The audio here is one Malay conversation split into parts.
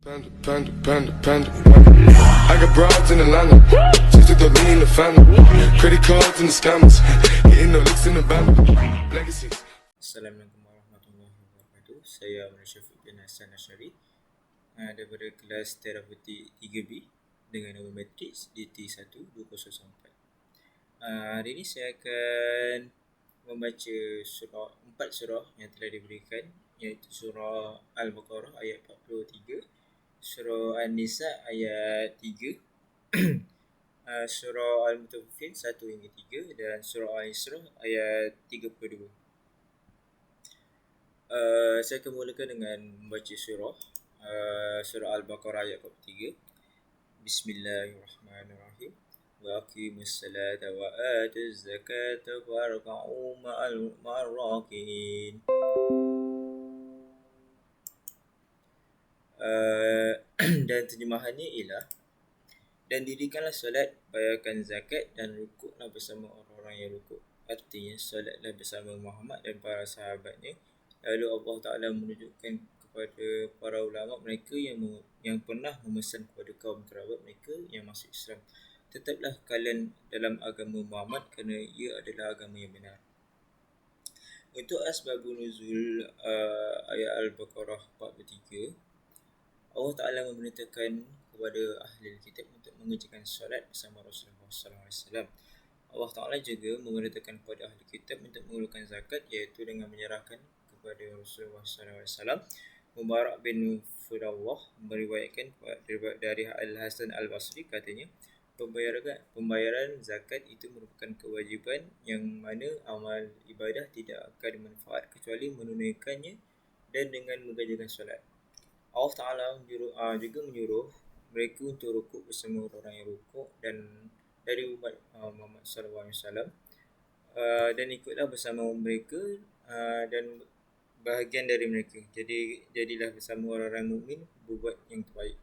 Panda. I got broads in Atlanta, just to lean the family. Credit cards and the scammers, hitting the licks in the band. Legacies. Assalamualaikum warahmatullahi wabarakatuh. Saya Amir Syafiq bin Hassan Asyari daripada kelas Terapeutik 3B dengan nama matriks DT1204. Hari ini saya akan membaca empat surah yang telah diberikan, iaitu surah Al-Baqarah ayat 43, surah An-Nisa ayat 3, surah Al-Mutaffifin 1 hingga 3 dan surah Al-Isra ayat 32. Saya akan mulakan dengan membaca surah Al-Baqarah ayat 43. Bismillahirrahmanirrahim. Wa aqimus salata wa atuz zakata warka'u ma'al raki'in. Dan terjemahannya ialah, dan dirikanlah solat, bayarkan zakat dan rukuklah bersama orang-orang yang rukuk. Artinya, solatlah bersama Muhammad dan para sahabatnya. Lalu Allah Ta'ala menunjukkan kepada para ulama mereka yang pernah memesan kepada kaum kerabat mereka yang masuk Islam, tetaplah kalian dalam agama Muhammad kerana ia adalah agama yang benar. Untuk asbabun nuzul ayat Al-Baqarah 43, Allah Ta'ala memerintahkan kepada ahli kitab untuk mengerjakan solat bersama Rasulullah SAW. Allah Ta'ala juga memerintahkan kepada ahli kitab untuk mengeluarkan zakat, iaitu dengan menyerahkan kepada Rasulullah SAW. Mubarak bin Fudawah meriwayatkan dari Al-Hasan Al-Basri, katanya, pembayaran zakat itu merupakan kewajiban yang mana amal ibadah tidak akan bermanfaat kecuali menunaikannya dan dengan mengerjakan solat. Allah Ta'ala juga menyuruh mereka untuk rukuk bersama orang yang rukuk dan dari umat Muhammad SAW, dan ikutlah bersama mereka dan bahagian dari mereka. Jadilah bersama orang-orang mukmin berbuat yang terbaik.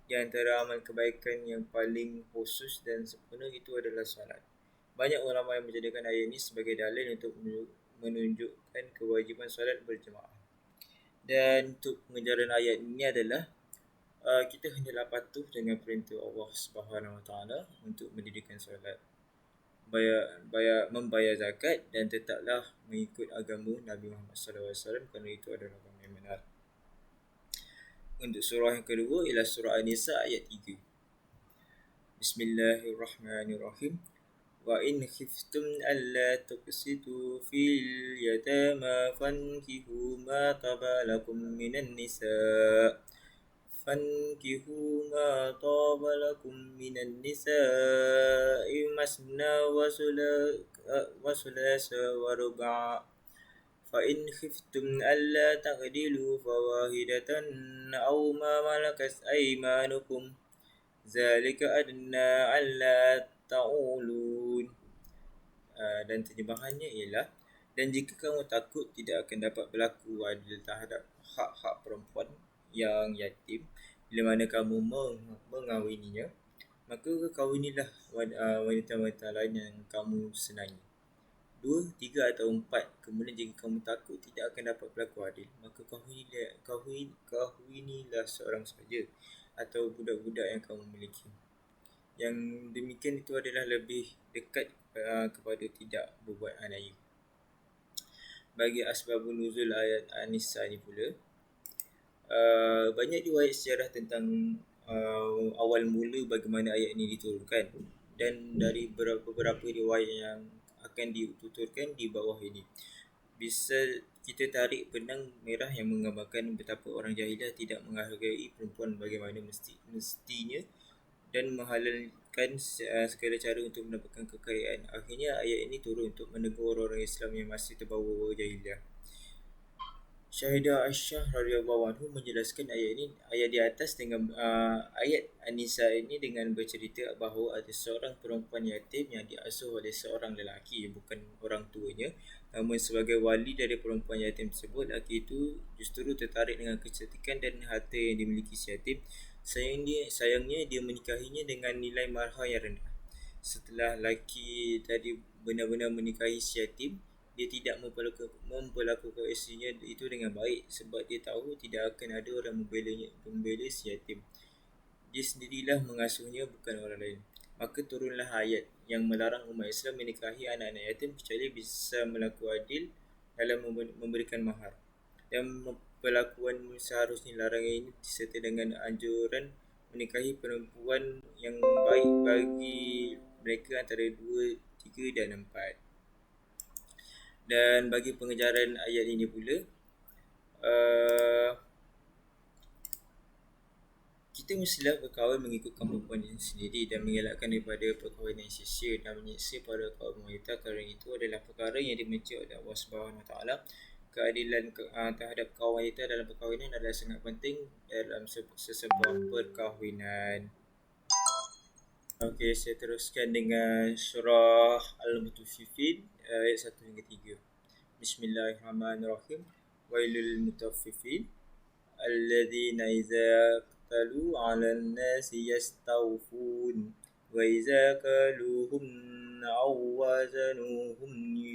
Di antara amal kebaikan yang paling khusus dan sempurna itu adalah solat. Banyak ulama yang menjadikan ayat ini sebagai dalil untuk menunjukkan kewajiban solat berjemaah. Dan untuk pengejaran ayat ini adalah kita hendaklah patuh dengan perintah Allah Subhanahu Wa Taala untuk mendirikan solat, membayar zakat dan tetaplah mengikut agama Nabi Muhammad SAW kerana itu adalah agama yang benar. Untuk surah yang kedua ialah surah An-Nisa ayat 3. Bismillahirrahmanirrahim. Wa in khiftum alla tuqsitu fil yatama fankihu ma taba lakum minan nisa'i masna wa sulasa wa ruba'. Fa in khiftum alla ta'dilu fawahidatan aw ma malakat aymanukum zalika adna alla ta'ulun. Dan terjemahannya ialah, dan jika kamu takut tidak akan dapat berlaku adil terhadap hak-hak perempuan yang yatim bila mana kamu mengawininya, maka kawinilah wanita-wanita lain yang kamu senangi, 2, 3 atau 4. Kemudian jika kamu takut tidak akan dapat berlaku adil, maka kahwinilah seorang saja atau budak-budak yang kamu miliki. Yang demikian itu adalah lebih dekat kepada tidak berbuat aniaya. Bagi asbabun nuzul ayat An-Nisa ni pula, banyak riwayat sejarah tentang awal mula bagaimana ayat ini diturunkan, dan dari beberapa riwayat yang akan dituturkan di bawah ini. Bisa kita tarik benang merah yang menggambarkan betapa orang jahiliah tidak menghargai perempuan bagaimana mestinya dan menghalalkan segala cara untuk mendapatkan kekayaan. Akhirnya ayat ini turun untuk menegur orang Islam yang masih terbawa jahiliah. Syahidah Aisyah radhiyallahu anhu menjelaskan ayat di atas dengan ayat An-Nisa ini dengan bercerita bahawa ada seorang perempuan yatim yang diasuh oleh seorang lelaki, bukan orang tuanya. Namun sebagai wali dari perempuan yatim tersebut, lelaki itu justru tertarik dengan kecantikan dan harta yang dimiliki si yatim. Sayangnya dia menikahinya dengan nilai mahar yang rendah. Setelah lelaki tadi benar-benar menikahi si yatim, dia tidak memperlakukan istrinya itu dengan baik, sebab dia tahu tidak akan ada orang membela si yatim. Dia sendirilah mengasuhnya, bukan orang lain. Maka turunlah ayat yang melarang umat Islam menikahi anak-anak yatim kecuali bisa berlaku adil dalam memberikan mahar. Dan perlakuan seharusnya larangan ini disertai dengan anjuran menikahi perempuan yang baik bagi mereka antara 2, 3 dan 4. Dan bagi pengejaran ayat ini pula, kita mestilah berkahwin mengikutkan perempuan sendiri dan mengelakkan daripada perkahwinan yang sia-sia dan menyiksa para kaum wanita, kerana itu adalah perkara yang dibenci oleh Allah Subhanahu Wa Taala. Keadilan terhadap kaum wanita dalam perkahwinan adalah sangat penting dalam sesebuah perkahwinan. Okey, saya teruskan dengan surah Al-Mutaffifin ayat 1 hingga 3. Bismillahirrahmanirrahim. Wailul mutaffifin alladzina idza qtalu 'alan nasi yastawfun wa idza kaluhum aw wazanuhum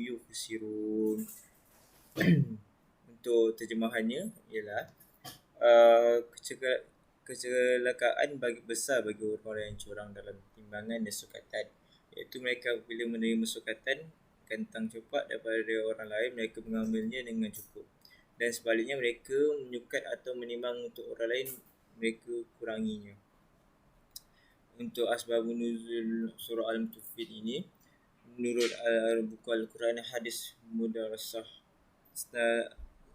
yukhsirun. Untuk terjemahannya ialah kecelakaan besar bagi orang-orang yang curang dalam timbangan dan sukatan, iaitu mereka bila menerima sukatan kentang cepat daripada orang lain, mereka mengambilnya dengan cukup, dan sebaliknya mereka menyukat atau menimbang untuk orang lain, mereka kuranginya. Untuk asbabun nuzul surah Al-Mutaffifin ini, menurut buku Al-Quran Hadis Mudarasah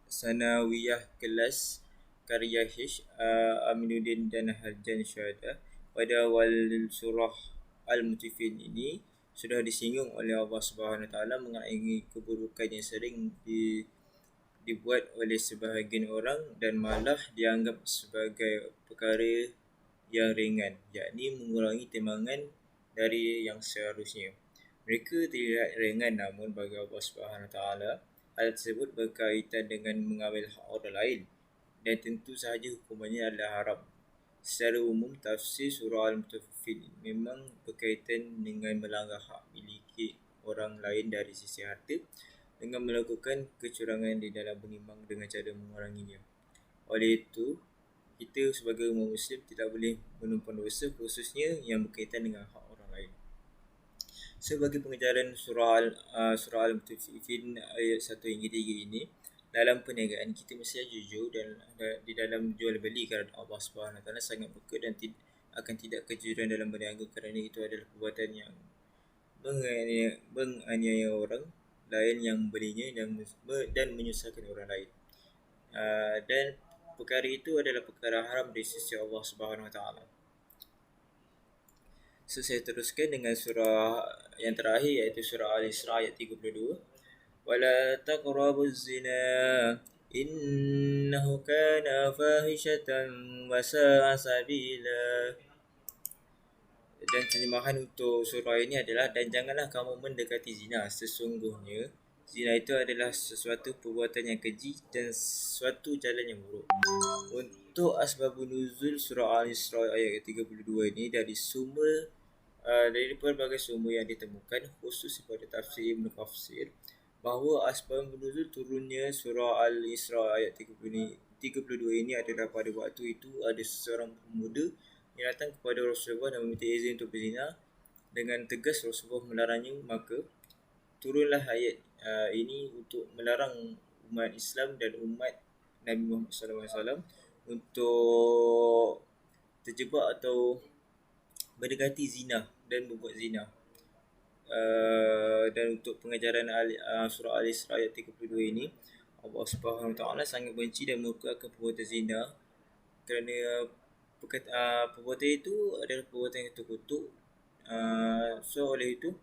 Sanawiyah kelas karya H. Aminuddin dan Harjan Syuhada, pada awal surah Al-Mutaffifin ini sudah disinggung oleh Allah Subhanahu Wa Taala mengenai keburukan yang sering dibuat oleh sebahagian orang dan malah dianggap sebagai perkara yang ringan, yakni mengurangi timbangan dari yang seharusnya. Mereka terlihat ringan, namun bagi Allah Subhanahu Wa Taala hal tersebut berkaitan dengan mengambil hak orang lain, dan tentu sahaja hukumannya adalah haram. Secara umum, tafsir surah Al-Mutaffifin memang berkaitan dengan melanggar hak miliki orang lain dari sisi harta dengan melakukan kecurangan di dalam menimbang dengan cara menguranginya. Oleh itu, kita sebagai umat Muslim tidak boleh menumpang dosa, khususnya yang berkaitan dengan hak orang lain. Sebagai pengejaran surah Al-Mutaffifin ayat 1 hingga 3 ini, dalam perniagaan kita mesti jujur dan di dalam jual beli, kerana Allah Subhanahu Wa Taala sangat murka dan akan tidak kejujuran dalam berniaga, kerana itu adalah perbuatan yang menganiaya orang lain yang membelinya dan menyusahkan orang lain. Dan perkara itu adalah perkara haram di sisi Allah Subhanahu Wa Taala. So, saya teruskan dengan surah yang terakhir, iaitu surah Al-Isra ayat 32. Wala taqrabuz zina innahu kana fahishatan wa sa'a sabila. Dan terjemahan untuk surah ini adalah, dan janganlah kamu mendekati zina, sesungguhnya zina itu adalah sesuatu perbuatan yang keji dan suatu jalan yang buruk. Untuk asbabun nuzul surah Al-Isra ayat 32 ini dari berbagai sumber yang ditemukan, khusus pada tafsir Ibn Kathir, bahawa asbab nuzul turunnya surah Al-Isra ayat 32 ini adalah pada waktu itu ada seorang pemuda yang datang kepada Rasulullah dan meminta izin untuk berzina. Dengan tegas Rasulullah melarangnya, maka turunlah ayat ini untuk melarang umat Islam dan umat Nabi Muhammad SAW untuk terjebak atau mendekati zina dan berbuat zina. Dan untuk pengajaran surah Al-Isra ayat 32 ini, Allah Subhanahu Wa Taala sangat benci dan murka akan perbuatan zina, kerana perbuatan itu adalah perbuatan yang terkutuk. So oleh itu,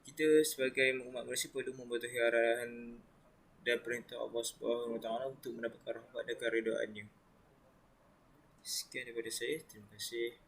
kita sebagai umat manusia perlu mematuhi arahan dan perintah Allah Subhanahu Wa Taala untuk mendapatkan rahmat dan keredaannya. Sekian daripada saya. Terima kasih.